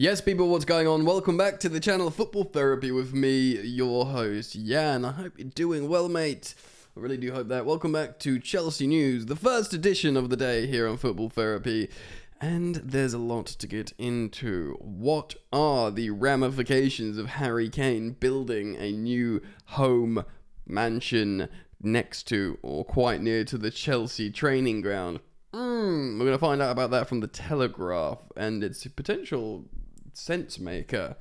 Yes, people, what's going on? Welcome back to the channel Football Therapy with me, your host, Jan. I hope you're doing well, mate. I really do hope that. Welcome back to Chelsea News, the first edition of the day here on Football Therapy. And there's a lot to get into. What are the ramifications of Harry Kane building a new home mansion next to or quite near to the Chelsea training ground? We're going to find out about that from the Telegraph and its potential sense maker.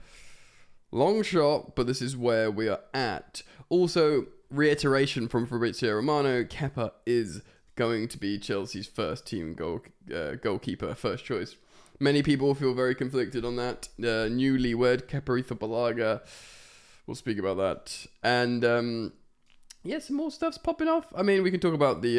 Long shot, but this is where we are at. Also, reiteration from Fabrizio Romano, Kepa is going to be Chelsea's first team goalkeeper, first choice. Many people feel very conflicted on that. Newlywed Kepa Arrizabalaga, we'll speak about that. And yeah, some more stuff's popping off. I mean, we can talk about the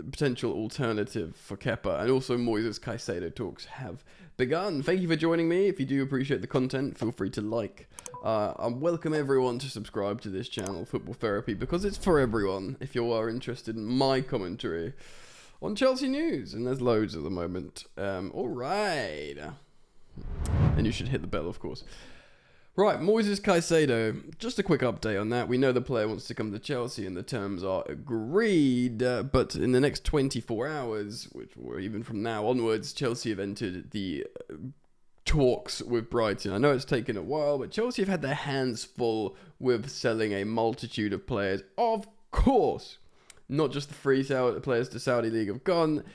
potential alternative for Kepa, and also Moises Caicedo talks have begun. Thank you for joining me. If you do appreciate the content, feel free to like. I welcome everyone to subscribe to this channel, Football Therapy, because it's for everyone. If you are interested in my commentary on Chelsea news, and there's loads at the moment. All right, and you should hit the bell, of course. Right, Moises Caicedo, just a quick update on that. We know the player wants to come to Chelsea and the terms are agreed, but in the next 24 hours, or even from now onwards, Chelsea have entered the talks with Brighton. I know it's taken a while, but Chelsea have had their hands full with selling a multitude of players. Of course, not just the free players to Saudi League have gone.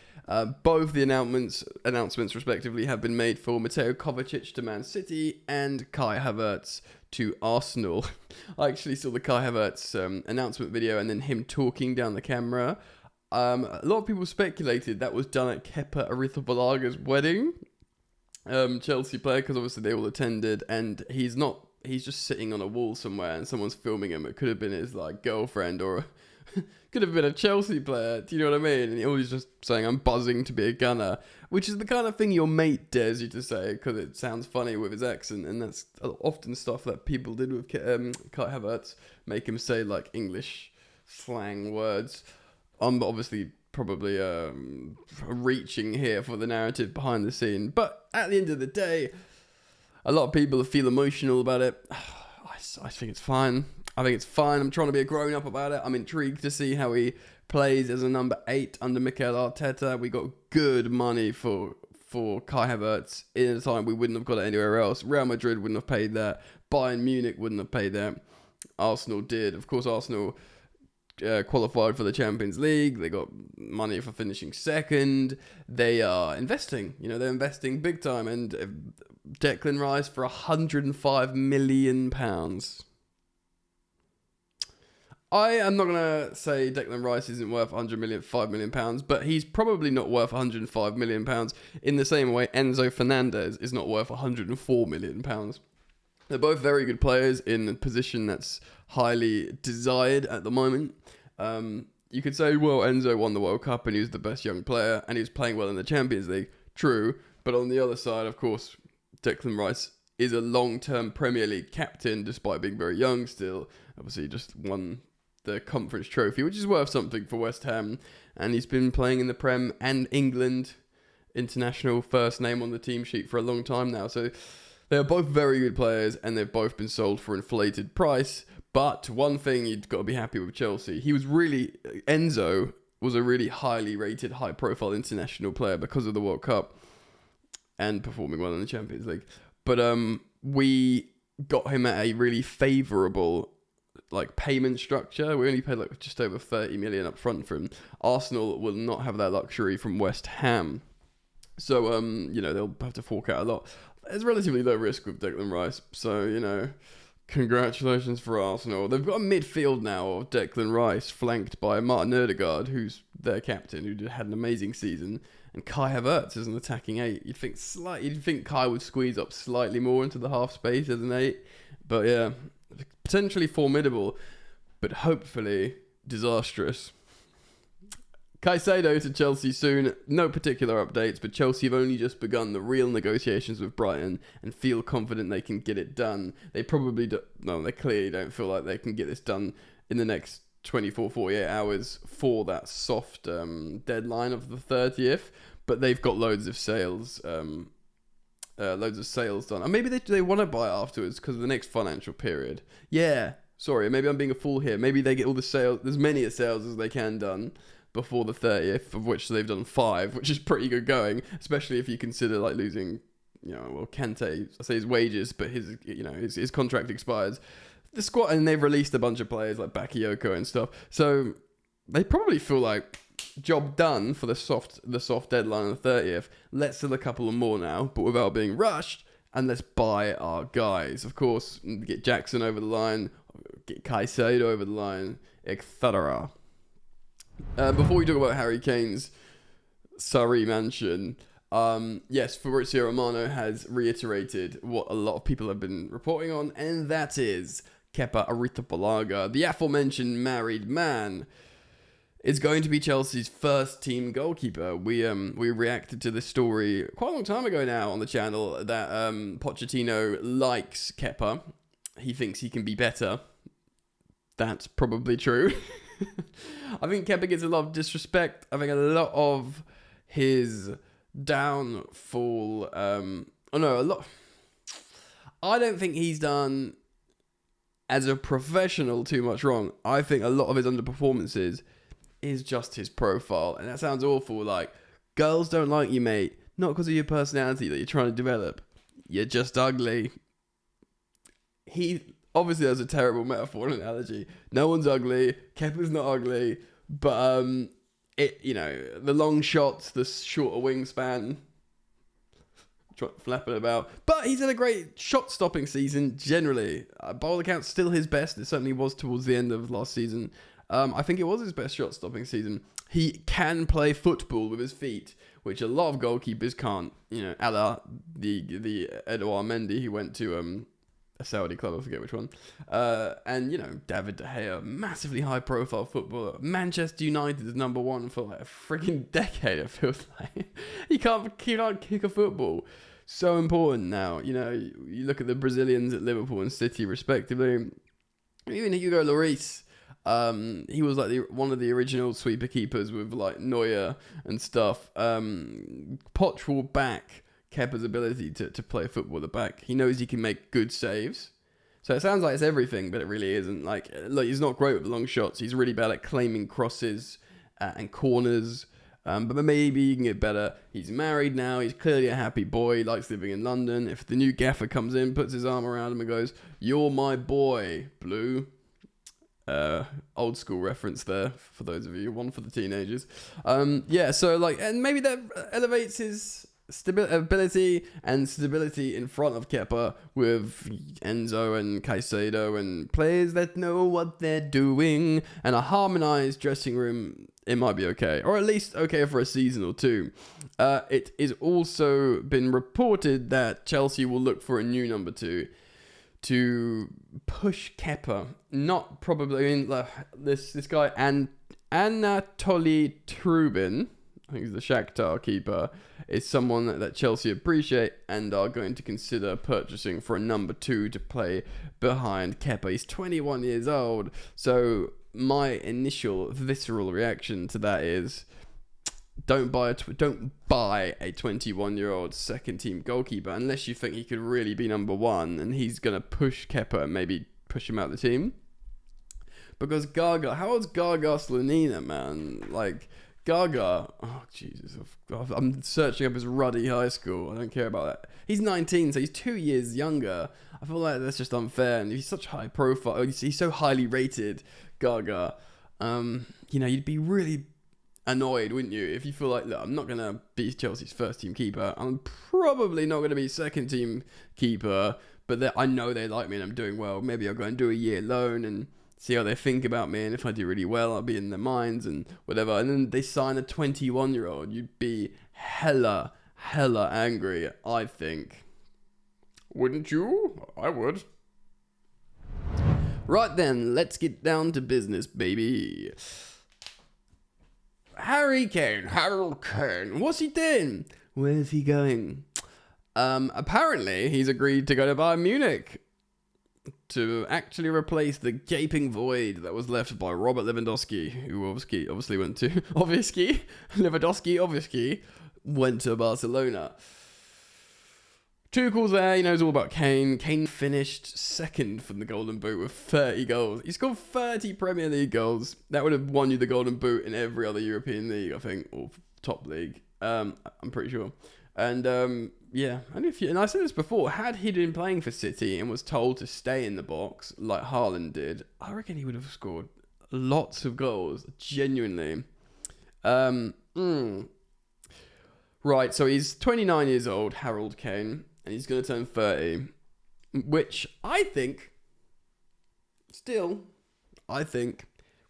Both the announcements respectively have been made for Mateo Kovacic to Man City and Kai Havertz to Arsenal. I actually saw the Kai Havertz announcement video and then him talking down the camera. A lot of people speculated that was done at Kepa Arrizabalaга's wedding. Chelsea player, because obviously they all attended, and he's just sitting on a wall somewhere and someone's filming him. It could have been his girlfriend or could have been a Chelsea player, do you know what I mean? And he's just saying, I'm buzzing to be a gunner, which is the kind of thing your mate dares you to say because it sounds funny with his accent, and that's often stuff that people did with Kai Havertz, make him say English slang words. I'm obviously probably reaching here for the narrative behind the scene, but at the end of the day, a lot of people feel emotional about it. I think it's fine. I'm trying to be a grown-up about it. I'm intrigued to see how he plays as a number 8 under Mikel Arteta. We got good money for Kai Havertz in a time we wouldn't have got it anywhere else. Real Madrid wouldn't have paid that. Bayern Munich wouldn't have paid that. Arsenal did. Of course, Arsenal qualified for the Champions League. They got money for finishing second. They are investing. They're investing big time. And Declan Rice for £105 million. I am not going to say Declan Rice isn't worth £5 million, but he's probably not worth £105 million in the same way Enzo Fernandez is not worth £104 million. They're both very good players in a position that's highly desired at the moment. You could say, well, Enzo won the World Cup and he was the best young player and he was playing well in the Champions League. True, but on the other side, of course, Declan Rice is a long-term Premier League captain despite being very young still. Obviously, he just won the Conference Trophy, which is worth something for West Ham, and he's been playing in the Prem and England international first name on the team sheet for a long time now. So they're both very good players, and they've both been sold for inflated price. But one thing you've got to be happy with Chelsea, Enzo was a really highly rated, high-profile international player because of the World Cup and performing well in the Champions League. But we got him at a really favourable payment structure. We only paid just over 30 million up front for him. Arsenal will not have that luxury from West Ham. So, they'll have to fork out a lot. There's relatively low risk with Declan Rice. So, congratulations for Arsenal. They've got a midfield now of Declan Rice flanked by Martin Ødegaard, who's their captain, who had an amazing season, and Kai Havertz as an attacking 8. You'd think Kai would squeeze up slightly more into the half space as an 8. But yeah, potentially formidable, but hopefully disastrous. Caicedo to Chelsea soon. No particular updates, but Chelsea have only just begun the real negotiations with Brighton and feel confident they can get it done. They probably they clearly don't feel like they can get this done in the next 24, 48 hours for that soft deadline of the 30th, but they've got loads of sales loads of sales done. And maybe they want to buy it afterwards because of the next financial period. Yeah, sorry, maybe I'm being a fool here. Maybe they get all the sales, as many sales as they can done before the 30th, of which they've done 5, which is pretty good going, especially if you consider like losing, Kante, I say his wages, but his contract expires. The squad, and they've released a bunch of players like Bakayoko and stuff. So they probably feel like job done for the soft deadline on the 30th. Let's sell a couple of more now, but without being rushed, and let's buy our guys. Of course, get Jackson over the line, get Caicedo over the line, etc. Before we talk about Harry Kane's Surrey mansion, yes, Fabrizio Romano has reiterated what a lot of people have been reporting on, and that is Kepa Arrizabalaga, the aforementioned married man, is going to be Chelsea's first team goalkeeper. We reacted to this story quite a long time ago now on the channel that Pochettino likes Kepa. He thinks he can be better. That's probably true. I think Kepa gets a lot of disrespect. I think a lot of his downfall. I don't think he's done as a professional too much wrong. I think a lot of his underperformances is just his profile, and that sounds awful. Like, girls don't like you, mate, not because of your personality that you're trying to develop. You're just ugly. He obviously has a terrible metaphor and analogy. No one's ugly. Kepa's not ugly, but the long shots, the shorter wingspan, flapping about. But he's had a great shot-stopping season generally. By all accounts, still his best. It certainly was towards the end of last season. I think it was his best shot-stopping season. He can play football with his feet, which a lot of goalkeepers can't. A la the Edouard Mendy, who went to a Saudi club, I forget which one. And David De Gea, massively high-profile footballer. Manchester United is number 1 for like a freaking decade, it feels like. He can't kick a football. So important now. You look at the Brazilians at Liverpool and City, respectively. Even Hugo Lloris. He was like one of the original sweeper keepers with like Neuer and stuff. Poch will back Kepa's ability to play football at the back. He knows he can make good saves. So it sounds like it's everything, but it really isn't. Like he's not great with the long shots. He's really bad at claiming crosses and corners. But maybe he can get better. He's married now. He's clearly a happy boy. He likes living in London. If the new gaffer comes in, puts his arm around him and goes, "You're my boy, Blue." Old school reference there for those of you, one for the teenagers. So and maybe that elevates his ability and stability in front of Kepa with Enzo and Caicedo and players that know what they're doing, and a harmonized dressing room. It might be okay, or at least okay for a season or two. It is also been reported that Chelsea will look for a new number 2 to push Kepa. Not probably, this guy, Anatoly Trubin, I think he's the Shakhtar keeper, is someone that Chelsea appreciate and are going to consider purchasing for a number 2 to play behind Kepa. He's 21 years old, so my initial visceral reaction to that is, don't buy a 21-year-old second team goalkeeper unless you think he could really be number 1 and he's gonna push Kepa and maybe push him out the team. Because Gaga, how old's Gaga Slonina, man? Like Gaga, oh Jesus, I'm searching up his ruddy high school. I don't care about that. He's 19, so he's 2 years younger. I feel like that's just unfair, and he's such high profile. He's so highly rated, Gaga. You'd be really annoyed, wouldn't you, if you feel like, look, I'm not going to be Chelsea's first team keeper. I'm probably not going to be second team keeper, but I know they like me and I'm doing well. Maybe I'll go and do a year loan and see how they think about me. And if I do really well, I'll be in their minds and whatever. And then they sign a 21-year-old. You'd be hella angry, I think. Wouldn't you? I would. Right then, let's get down to business, baby. Harry Kane, what's he doing? Where's he going? Apparently, he's agreed to go to Bayern Munich to actually replace the gaping void that was left by Robert Lewandowski, who obviously went to Lewandowski went to Barcelona. Tuchel's there, he knows all about Kane. Kane finished second from the Golden Boot with 30 goals. He scored 30 Premier League goals. That would have won you the Golden Boot in every other European league, I think, or top league. I'm pretty sure. And yeah, and I said this before, had he been playing for City and was told to stay in the box like Haaland did, I reckon he would have scored lots of goals, genuinely. Right, so he's 29 years old, Harold Kane, and he's going to turn 30, which I think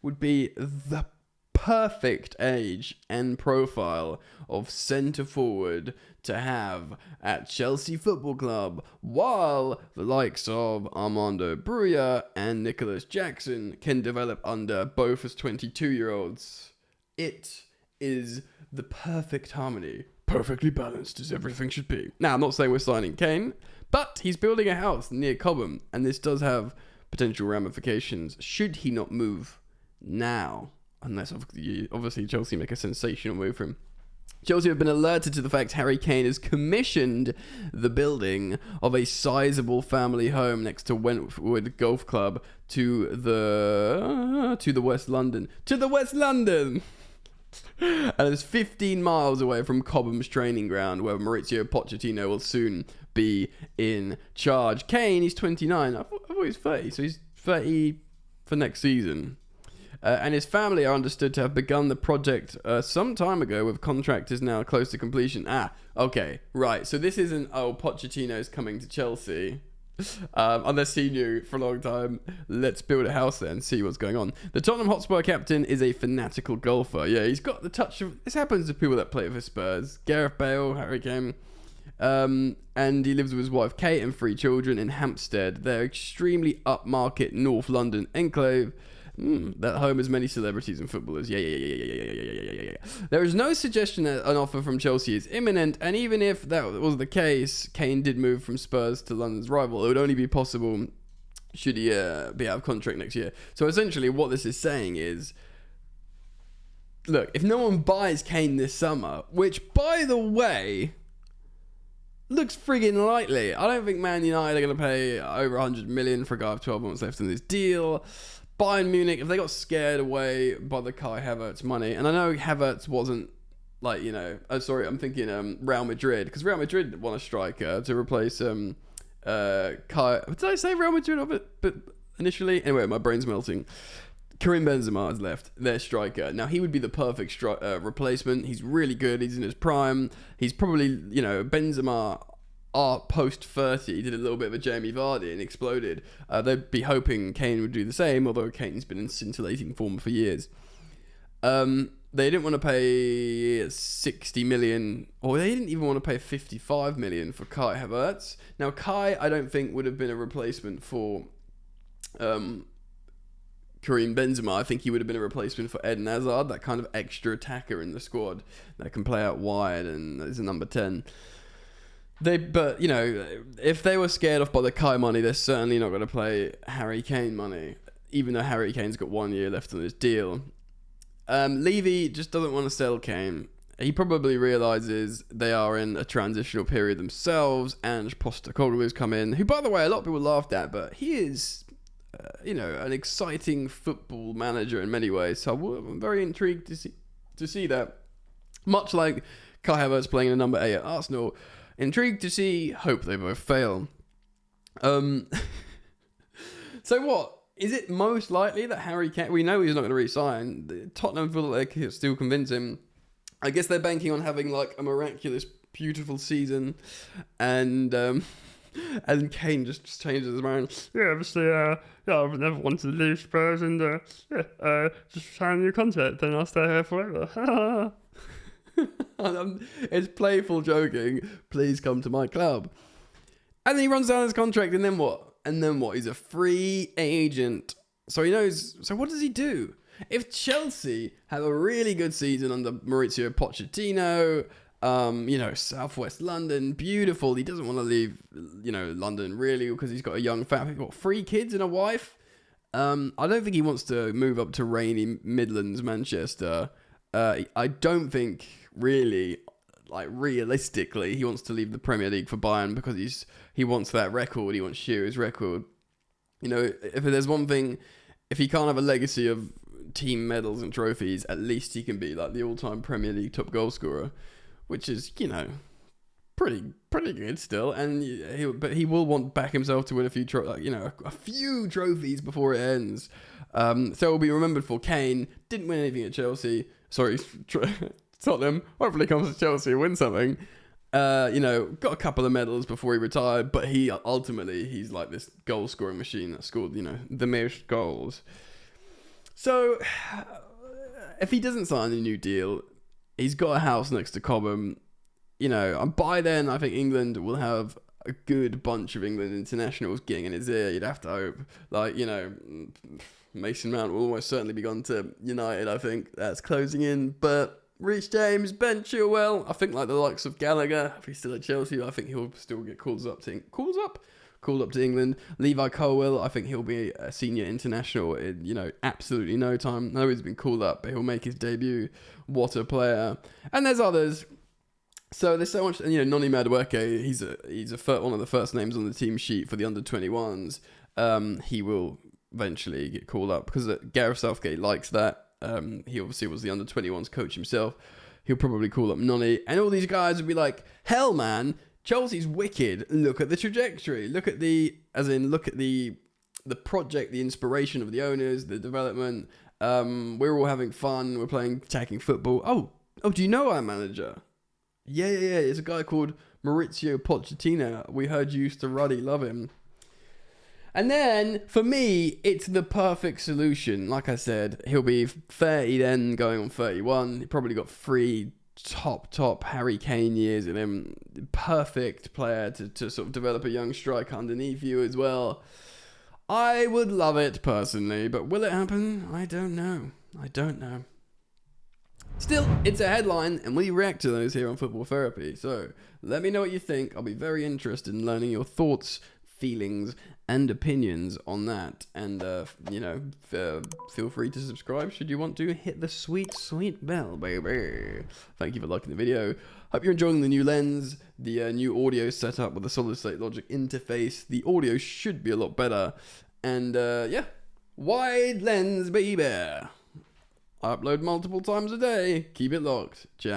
would be the perfect age and profile of centre forward to have at Chelsea Football Club, while the likes of Armando Broja and Nicholas Jackson can develop under both as 22-year-olds. It is the perfect harmony. Perfectly balanced as everything should be. Now, I'm not saying we're signing Kane, but he's building a house near Cobham, and this does have potential ramifications should he not move now. Unless, obviously, Chelsea make a sensational move for him. Chelsea have been alerted to the fact Harry Kane has commissioned the building of a sizable family home next to Wentworth Golf Club to the West London. To the West London! And it's 15 miles away from Cobham's training ground, where Mauricio Pochettino will soon be in charge. Kane, he's 29. I thought he was 30, so he's 30 for next season. And his family are understood to have begun the project some time ago, with contractors now close to completion. Okay, right. So this isn't, Pochettino's coming to Chelsea. Unless he knew for a long time. Let's build a house there and see what's going on. The Tottenham Hotspur captain is a fanatical golfer. Yeah, he's got the touch of... This happens to people that play for Spurs. Gareth Bale, Harry Kane. And he lives with his wife Kate and 3 children in Hampstead. They're extremely upmarket North London enclave. That home has many celebrities and footballers. Yeah. There is no suggestion that an offer from Chelsea is imminent, and even if that was the case, Kane did move from Spurs to London's rival. It would only be possible should he be out of contract next year. So essentially what this is saying is, look, if no one buys Kane this summer, which, by the way, looks friggin' likely. I don't think Man United are going to pay over 100 million for a guy with 12 months left in this deal. Bayern Munich, if they got scared away by the Kai Havertz money, and I know Havertz wasn't like, I'm thinking Real Madrid, because Real Madrid want a striker to replace Kai. Did I say Real Madrid but initially? Anyway, my brain's melting. Karim Benzema has left, their striker. Now, he would be the perfect replacement. He's really good. He's in his prime. He's probably, Benzema... post 30 did a little bit of a Jamie Vardy and exploded. They'd be hoping Kane would do the same, although Kane's been in scintillating form for years. They didn't want to pay 60 million, or they didn't even want to pay 55 million for Kai Havertz. Now, Kai, I don't think would have been a replacement for Karim Benzema. I think he would have been a replacement for Eden Hazard, that kind of extra attacker in the squad that can play out wide and is a number 10. But if they were scared off by the Kai money, they're certainly not going to play Harry Kane money, even though Harry Kane's got 1 year left on his deal. Levy just doesn't want to sell Kane. He probably realises they are in a transitional period themselves, and Postecoglou's come in, who, by the way, a lot of people laughed at, but he is, an exciting football manager in many ways. So I'm very intrigued to see that. Much like Kai Havertz playing in number 8 at Arsenal. Intrigued to see. Hope they both fail. So what? Is it most likely that Harry Kane... We know he's not going to re-sign. Tottenham feel like they can still convince him. I guess they're banking on having like a miraculous, beautiful season. And Kane just changes his mind. Yeah, obviously, I've never wanted to leave Spurs, and just sign a new contract, then I'll stay here forever. It's playful joking. Please come to my club. And then he runs down his contract, and then what? He's a free agent. So he knows. So what does he do? If Chelsea have a really good season under Mauricio Pochettino, Southwest London, beautiful. He doesn't want to leave, London really, because he's got a young family. He's got 3 kids and a wife. I don't think he wants to move up to rainy Midlands, Manchester. I don't think really like realistically, he wants to leave the Premier League for Bayern because he wants that record. He wants Shearer's record. You know, if there's one thing, if he can't have a legacy of team medals and trophies, at least he can be like the all-time Premier League top goal scorer, which is, you know, pretty good still. And he will want back himself to win a few a few trophies before it ends. So he'll be remembered for. Kane didn't win anything at Chelsea. Sorry, Tottenham. Hopefully comes to Chelsea and wins something. Got a couple of medals before he retired, but he's like this goal scoring machine that scored, the most goals. So if he doesn't sign a new deal, he's got a house next to Cobham. And by then I think England will have a good bunch of England internationals getting in his ear. You'd have to hope. Mason Mount will almost certainly be gone to United. I think that's closing in, but Reece James, Ben Chilwell, I think like the likes of Gallagher, if he's still at Chelsea, I think he'll still get called up to England. Levi Colwill, I think he'll be a senior international in, absolutely no time. I know he's been called up, but he'll make his debut. What a player. And there's others. So there's so much, Noni Madueke, he's one of the first names on the team sheet for the under-21s. He will eventually get called up because Gareth Southgate likes that. He obviously was the under-21s coach himself. He'll probably call up Noni, and all these guys will be like, hell man, Chelsea's wicked. Look at the trajectory. Look at the project, the inspiration of the owners, the development. We're all having fun. We're playing attacking football. Oh, do you know our manager? Yeah. It's a guy called Maurizio Pochettino. We heard you used to ruddy love him. And then, for me, it's the perfect solution. Like I said, he'll be 30 then, going on 31. He probably got 3 top Harry Kane years in him. Perfect player to sort of develop a young striker underneath you as well. I would love it, personally, but will it happen? I don't know. Still, it's a headline, and we react to those here on Football Therapy. So, let me know what you think. I'll be very interested in learning your thoughts, feelings, and opinions on that. And, feel free to subscribe should you want to. Hit the sweet bell, baby. Thank you for liking the video. Hope you're enjoying the new lens, the new audio setup with the solid state logic interface. The audio should be a lot better. And, wide lens, baby. I upload multiple times a day. Keep it locked. Ciao.